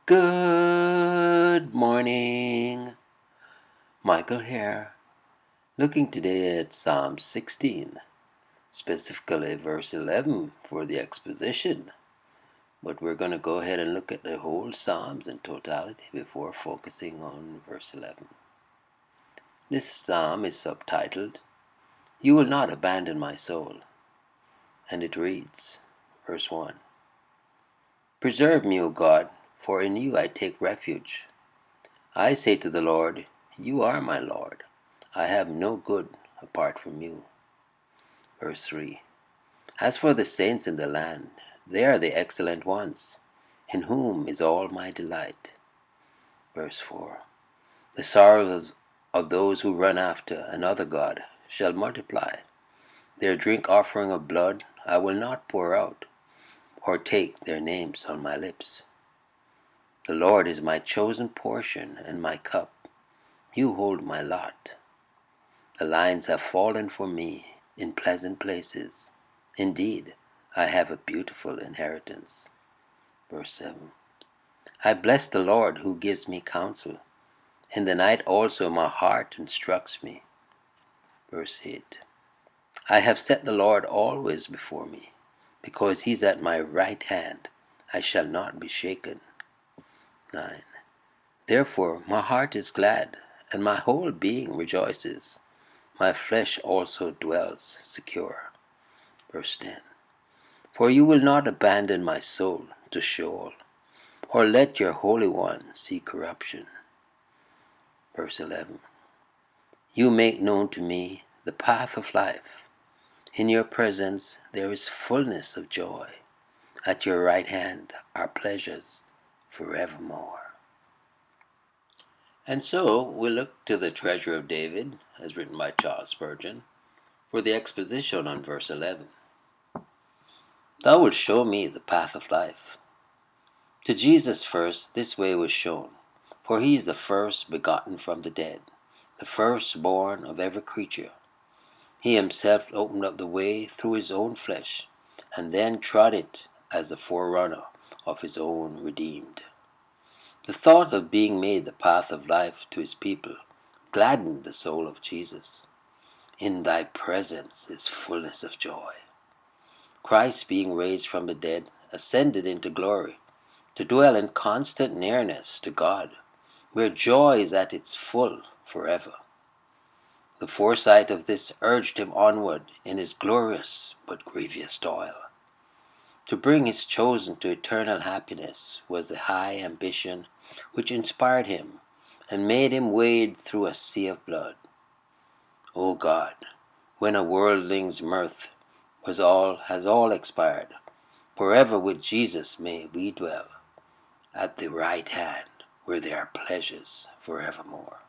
Good morning. Michael here, looking today at Psalm 16, specifically verse 11 for the exposition. But we're going to go ahead and look at the whole Psalms in totality before focusing on verse 11. This psalm is subtitled, You Will Not Abandon My Soul, and it reads, verse 1, Preserve me, O God, for in you I take refuge. I say to the Lord, You are my Lord. I have no good apart from you. Verse 3. As for the saints in the land, they are the excellent ones, in whom is all my delight. Verse 4. The sorrows of those who run after another God shall multiply. Their drink offering of blood I will not pour out, or take their names on my lips. The Lord is my chosen portion and my cup. You hold my lot. The lines have fallen for me in pleasant places. Indeed, I have a beautiful inheritance. Verse 7. I bless the Lord who gives me counsel. In the night also my heart instructs me. Verse 8. I have set the Lord always before me. Because he's at my right hand, I shall not be shaken. 9. Therefore my heart is glad, and my whole being rejoices. My flesh also dwells secure. Verse 10. For you will not abandon my soul to Sheol, or let your Holy One see corruption. Verse 11. You make known to me the path of life. In your presence there is fullness of joy. At your right hand are pleasures forevermore. And so we look to the Treasure of David, as written by Charles Spurgeon, for the exposition on verse 11. Thou wilt show me the path of life. To Jesus first this way was shown, for he is the first begotten from the dead, the firstborn of every creature. He himself opened up the way through his own flesh, and then trod it as the forerunner of his own redeemed. The thought of being made the path of life to his people gladdened the soul of Jesus. In thy presence is fullness of joy. Christ, being raised from the dead, ascended into glory, to dwell in constant nearness to God, where joy is at its full forever. The foresight of this urged him onward in his glorious but grievous toil. To bring his chosen to eternal happiness was the high ambition which inspired him and made him wade through a sea of blood. O God, when a worldling's mirth has all expired, forever with Jesus may we dwell, at the right hand where there are pleasures forevermore.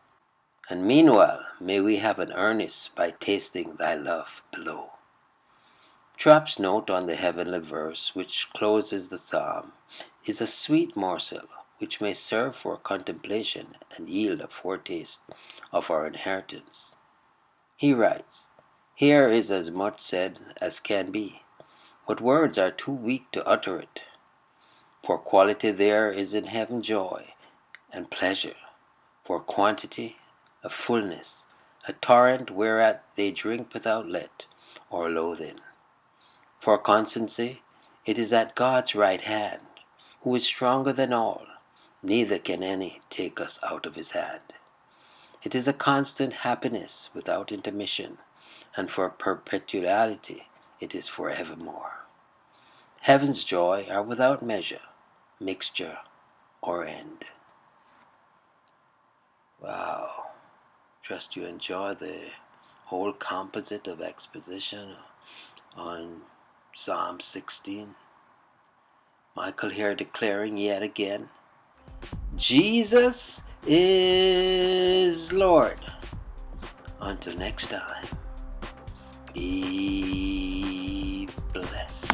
And meanwhile may we have an earnest by tasting thy love below. Trapp's note on the heavenly verse which closes the psalm is a sweet morsel which may serve for contemplation and yield a foretaste of our inheritance. He writes, Here is as much said as can be, but words are too weak to utter it. For quality there is in heaven joy and pleasure, for quantity a fullness, a torrent whereat they drink without let or loathing. For constancy, it is at God's right hand, who is stronger than all, neither can any take us out of his hand. It is a constant happiness without intermission, and for perpetuality it is forevermore. Heaven's joy are without measure, mixture, or end. Wow. Trust you enjoy the whole composite of exposition on Psalm 16. Michael here declaring yet again, Jesus is Lord. Until next time, be blessed.